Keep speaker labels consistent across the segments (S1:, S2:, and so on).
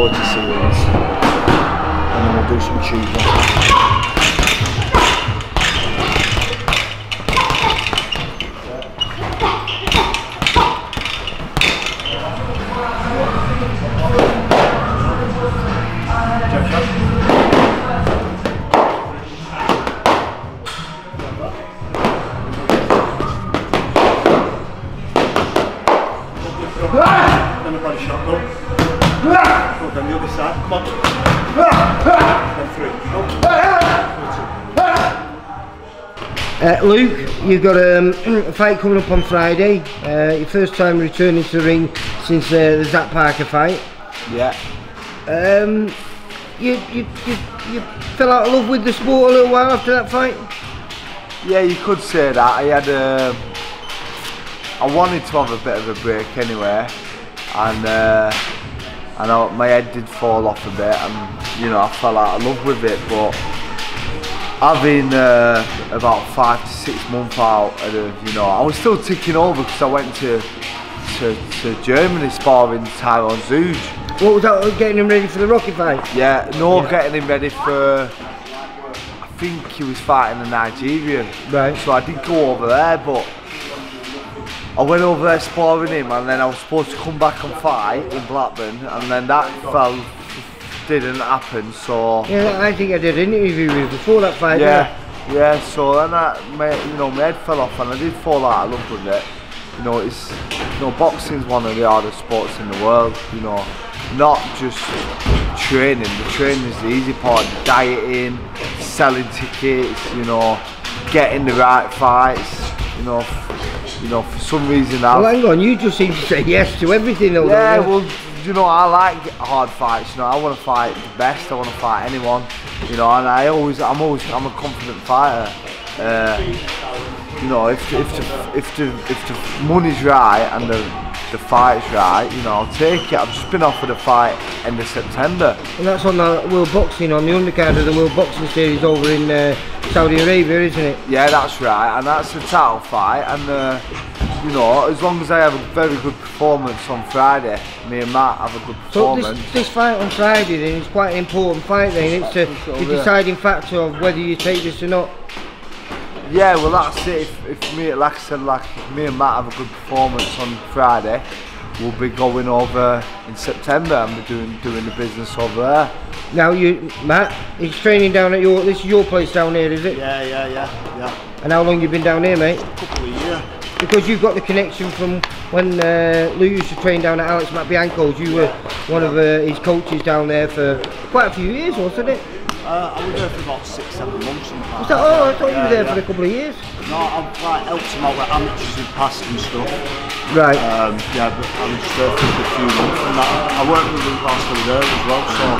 S1: forward to seeing this. And then we'll do some tubing. Then I've got a shotgun. Go down the other side, come on. Then 3.
S2: Luke, you've got a fight coming up on Friday. Your first time returning to the ring since the Zach Parker fight.
S1: Yeah.
S2: You fell out of love with the sport a little while after that fight?
S3: Yeah, you could say that. I wanted to have a bit of a break anyway, and I know my head did fall off a bit, and you know I fell out of love with it. But having about 5 to 6 months out, you know, I was still ticking over because I went to Germany sparring Tyron Zouge.
S2: What was that, getting him ready for the Rocky fight?
S3: Yeah, getting him ready for. I think he was fighting a Nigerian. Right. So I did go over there, but I went over there sparring him, and then I was supposed to come back and fight in Blackburn, and then that didn't happen. So
S2: yeah, I think I did an interview with you before that fight.
S3: Yeah. So then my head fell off, and I did fall out of love with it. You know, boxing's one of the hardest sports in the world. You know, not just training. The training is the easy part. The dieting, selling tickets. You know, getting the right fights. You know, for some reason
S2: well, hang on, you just seem to say yes to everything though.
S3: Yeah, well, you know, I like hard fights, you know, I want to fight the best, I want to fight anyone, you know, and I'm a confident fighter. You know, if the money's right and the fight's right, you know, I'll take it. I've just been offered a fight end of September. And
S2: that's on the World Boxing, on the undercard of the World Boxing Series over in Saudi Arabia, isn't it?
S3: Yeah, that's right, and that's a title fight, and you know, as long as I have a very good performance on Friday, me and Matt have a good performance.
S2: So this fight on Friday then is quite an important fight then, it's the deciding factor of whether you take this or not.
S3: Yeah, well that's it, if me, like I said, like me and Matt have a good performance on Friday, we'll be going over in September and be doing the business over there.
S2: Now Matt, he's training down at this is your place down here, is it?
S1: Yeah.
S2: And how long you been down here, mate?
S1: A couple of years.
S2: Because you've got the connection from when Lou used to train down at Alex Bianco's. You were one of his coaches down there for quite a few years, wasn't it?
S1: I was there for about 6-7 months.
S2: Was that, oh, I thought you were there for a couple of years.
S1: No, I've like helped him out with amateurs in past and stuff.
S2: Right.
S1: Yeah, but I was just there for a few months and that. I worked with him whilst I was there as well, so.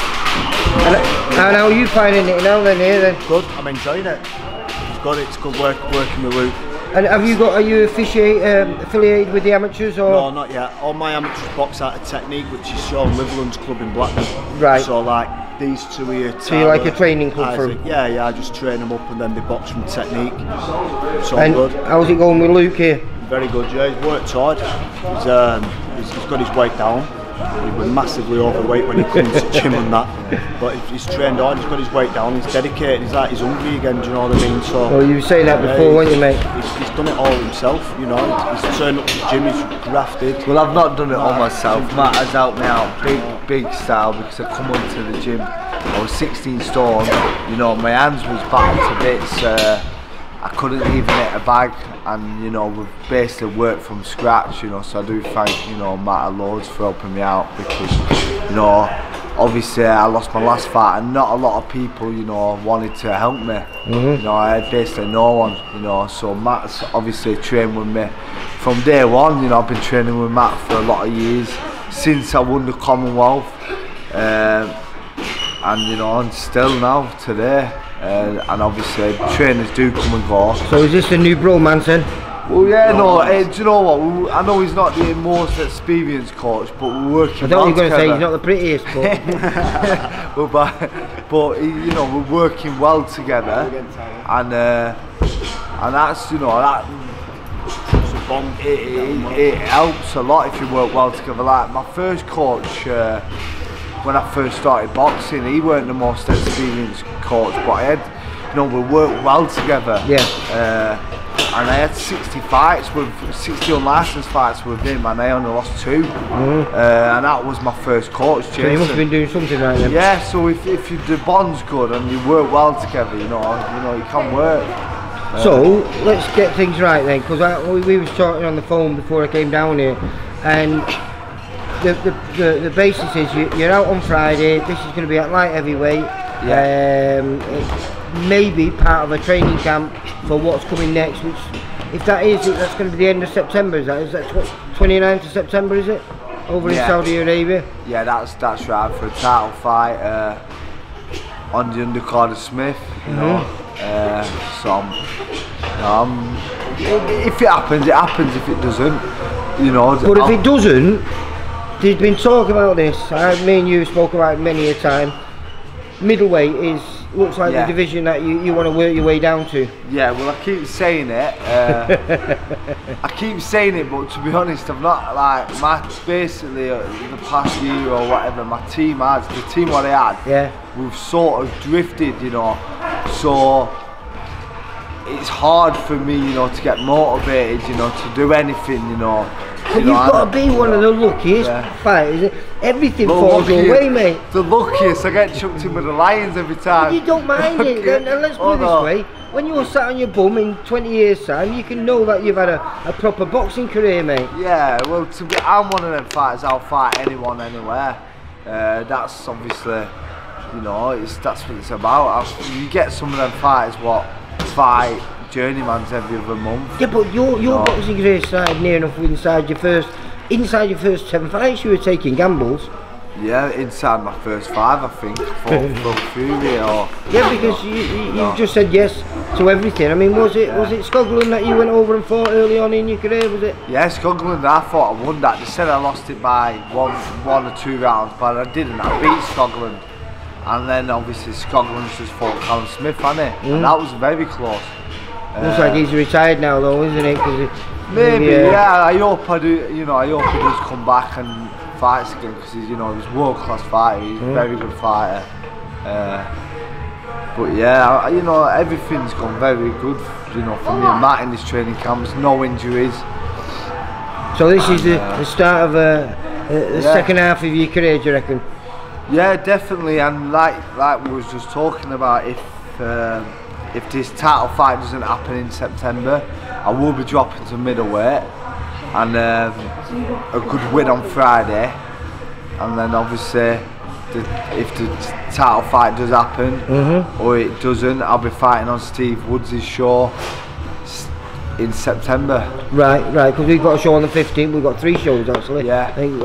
S2: And how are you finding it now then here then?
S1: Good, I'm enjoying it. It's good working with Luke.
S2: And are you affiliated with the amateurs or?
S1: No, not yet. All my amateurs box out of Technique, which is Sean Liverland's club in Blackburn.
S2: Right.
S1: So like these two here.
S2: So you're like a training club for them?
S1: Yeah, I just train them up and then they box from Technique. So
S2: and
S1: good.
S2: How's it going with Luke here?
S1: Very good, yeah. He's worked hard. He's got his weight down. He was massively overweight when he comes to gym and that, but he's trained hard, he's got his weight down, he's dedicated, he's hungry again, do you know what I mean? So,
S2: well, you were saying that before, weren't you, mate?
S1: He's done it all himself, you know, he's turned up to the gym, he's grafted.
S3: Well, I've not done it all myself. Matt has helped me out big style because I come onto the gym, I was 16 stone, you know, my hands was battered to bits, I couldn't even hit a bag, and you know, we've basically worked from scratch, you know, so I do thank, you know, Matt loads for helping me out because, you know, obviously I lost my last fight and not a lot of people, you know, wanted to help me. You know, I had basically no one, you know, so Matt's obviously trained with me from day one, you know, I've been training with Matt for a lot of years, since I won the Commonwealth, and you know, and still now, today. And obviously trainers do come and go.
S2: So is this the new bromance then?
S3: Well yeah, do you know what, I know he's not the most experienced coach, but we're working well together. I thought you were going to say
S2: he's not the prettiest,
S3: but you know, we're working well together, and that's, you know, that it helps a lot if you work well together. Like my first coach, when I first started boxing, he weren't the most experienced coach, but I had, you know, we worked well together.
S2: Yeah.
S3: And I had 60 unlicensed fights with him, and I only lost 2. And that was my first coach, Jason.
S2: So you must have been doing something right then.
S3: Yeah, so if the bond's good and you work well together, you know, you can work.
S2: So let's get things right then, because we was talking on the phone before I came down here, and the basis is you're out on Friday. This is going to be at light heavyweight.
S3: Yeah.
S2: Maybe part of a training camp for what's coming next, which, if that is, that's going to be the end of September. Is that 29th of September? Is it over in Saudi Arabia? Yeah,
S3: that's right, for a title fight on the undercard of Smith. You know, so if it happens, it happens. If it doesn't, you know.
S2: But if it doesn't, there's been talk about this. Me and you spoke about it many a time. Middleweight looks like the division that you want to work your way down to.
S3: Yeah, well, I keep saying it. But to be honest, I've not, like, basically the past year or whatever, the team what I had, we've sort of drifted, you know. So it's hard for me, you know, to get motivated, you know, to do anything, you know.
S2: But you've got to be one of the luckiest fighters. Everything falls your way, mate.
S3: The luckiest. I get chucked in with the Lions every time.
S2: But you don't mind it. And let's put it this way. When you're sat on your bum in 20 years' time, you can know that you've had a proper boxing career, mate.
S3: Yeah, well, I'm one of them fighters. I'll fight anyone, anywhere. That's obviously, you know, that's what it's about. You get some of them fighters what fight journeymans every other month. Yeah,
S2: but your boxing career started near enough inside your first 10 fights. You were taking gambles.
S3: Yeah, inside my first 5, I think. For Fury or.
S2: Yeah, because you just said yes to everything. I mean, was it Scotland that you went over and fought early on in your career? Was it?
S3: Yeah, Scotland. I thought I won that. They said I lost it by one or 2 rounds, but I didn't. I beat Scotland. And then obviously Scotland's just fought Colne Smith, hasn't it? And that was very close.
S2: Looks like he's retired now, though, isn't it?
S3: Maybe, yeah. I hope I do. You know, I hope he does come back and fights again, because he's, you know, he's world-class fighter. He's a very good fighter. But yeah, you know, everything's gone very good. You know, for me and Matt in this training camp. There's no injuries.
S2: So this is the start of the second half of your career, do you reckon?
S3: Yeah, definitely. And like we was just talking about, if this title fight doesn't happen in September, I will be dropping to middleweight, and a good win on Friday, and then obviously if the title fight does happen or it doesn't, I'll be fighting on Steve Woods' show in September. Right,
S2: because we've got a show on the 15th. We've got 3 shows actually.
S3: Yeah.
S2: I think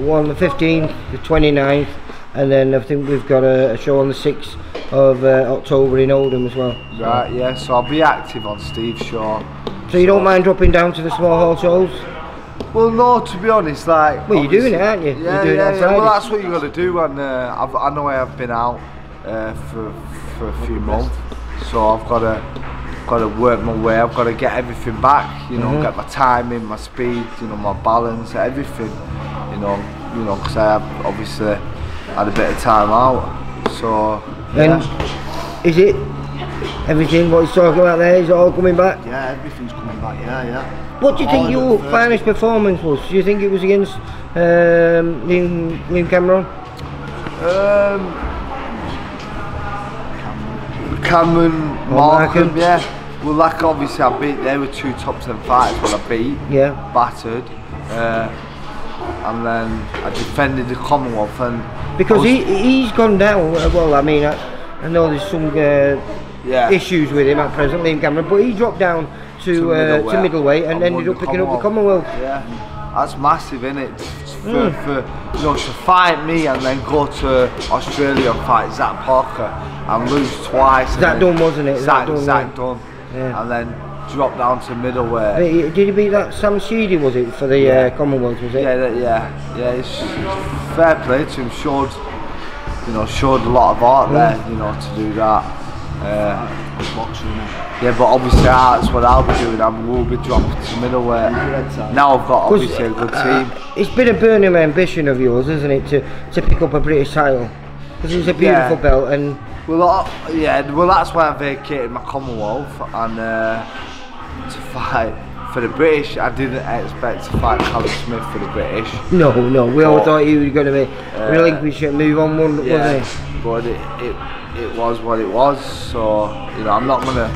S2: one on the 15th, the 29th, and then I think we've got a show on the 6th of October in Oldham as well.
S3: Right, yeah, so I'll be active on Steve's show.
S2: So you don't mind dropping down to the small hall shows?
S3: Well, no, to be honest, like...
S2: Well, you're doing it, aren't you?
S3: Yeah,
S2: you're doing it on Friday.
S3: Well, that's what you got to do, and I know I have been out for a few months, so I've got to work my way. I've got to get everything back, you know, get my timing, my speed, you know, my balance, everything, you know, because I have obviously had a bit of time out, so...
S2: And is it everything what he's talking about there? Is it all coming back?
S1: Yeah, everything's coming back. Yeah.
S2: What do you think your finest performance was? Do you think it was against Liam Cameron?
S3: Cameron, Markham, yeah. Well, like obviously I beat. They were 2 top 10 fighters. Well, I beat. Yeah. Battered. And then I defended the Commonwealth, and
S2: because he's gone down. Well, I mean, I know there's some issues with him at present, Liam Cameron, but he dropped down to middleweight and ended up picking up the Commonwealth.
S3: Yeah, that's massive, isn't it? For you know, to fight me and then go to Australia and fight Zach Parker and lose twice.
S2: That done, wasn't it?
S3: Zach done. Yeah. And then drop down to middleweight.
S2: Did he beat that Sam Sheedy, was it, for the Commonwealth, was it?
S3: Yeah, it's fair play to him. Showed a lot of art there, you know, to do that.
S1: boxer, innit?
S3: Yeah, but obviously that's what I'll be doing. I will be dropping to middleweight. Now I've got obviously a good team.
S2: It's been a burning ambition of yours, isn't it, to pick up a British title? Because it's a beautiful belt, and
S3: well, that's why I vacated my Commonwealth and to fight for the British. I didn't expect to fight Callum Smith for the British.
S2: No, we all thought you were going to be relinquish it and move on, wasn't it?
S3: But it was what it was. So you know, I'm not going to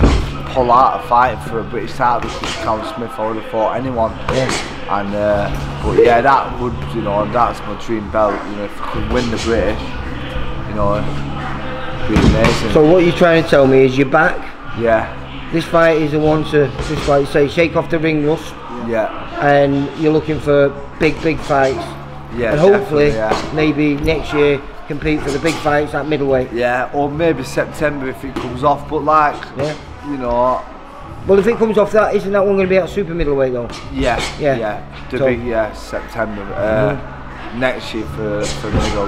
S3: pull out a fight for a British title because Callum Smith I would have fought anyone. Yeah. And but yeah, that would, you know, that's my dream belt. You know, if I could win the British, you know, it'd be amazing.
S2: So what you're trying to tell me is you're back.
S3: Yeah.
S2: This fight is the one to, just like you say, shake off the ring rust.
S3: Yeah.
S2: And you're looking for big fights.
S3: Yeah.
S2: And hopefully, maybe next year, compete for the big fights at middleweight.
S3: Yeah, or maybe September if it comes off. But like, you know.
S2: Well, if it comes off that, isn't that one going to be at super middleweight though?
S3: Yeah. The big, September. Next year for middle,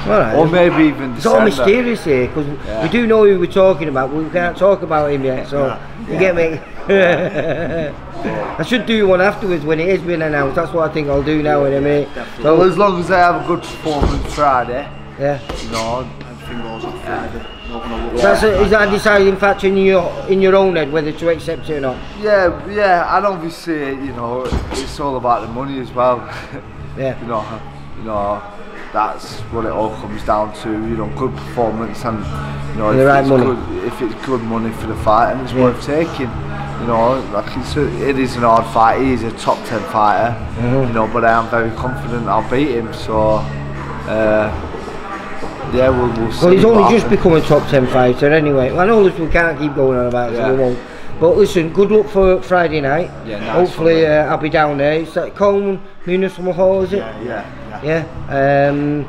S2: Right.
S3: Or maybe even December.
S2: It's all mysterious here because we do know who we're talking about, but we can't talk about him yet. So you get me. I should do one afterwards when it is being announced. That's what I think I'll do now in a minute.
S3: So as long as I have a good performance Friday, you know,
S1: everything goes on Friday.
S2: Is that a deciding factor in your own head whether to accept it or not?
S3: Yeah, and obviously, you know, it's all about the money as well.
S2: Yeah.
S3: You know, that's what it all comes down to. You know, good performance and you know, if it's good money for the fight and it's worth taking. You know, like it is an hard fight. He is a top 10 fighter. You know, but I am very confident I'll beat him. So yeah, we'll see.
S2: Well, he's only just become a top 10 fighter anyway. I know we can't keep going on about it, so we won't. But listen, good luck for Friday night.
S3: Yeah, nice.
S2: Hopefully I'll be down there. It's at Colne, Municipal Hall, is it?
S3: Yeah.
S2: And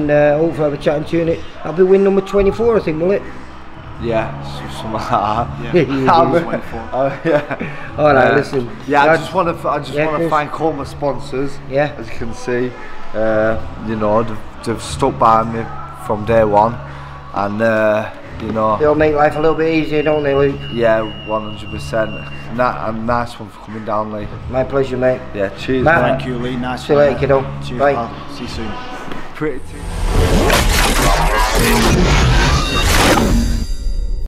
S2: hopefully I'll be chatting to you in it. I'll be win number 24, I think, will it?
S3: Yeah, something like that.
S2: Yeah. Alright, listen.
S3: Yeah, I just want to thank all my sponsors.
S2: Yeah.
S3: As you can see, you know, they've stuck by me from day one, and you know,
S2: they'll make life a little bit easier, don't they, Luke?
S3: Yeah, 100%. And nice one for coming down, Lee.
S2: My pleasure, mate.
S3: Yeah, cheers,
S2: Matt.
S1: Thank you, Lee. Nice.
S2: See you later, kiddo.
S1: Cheers,
S2: Bye.
S1: pal. See you soon.
S3: Pretty.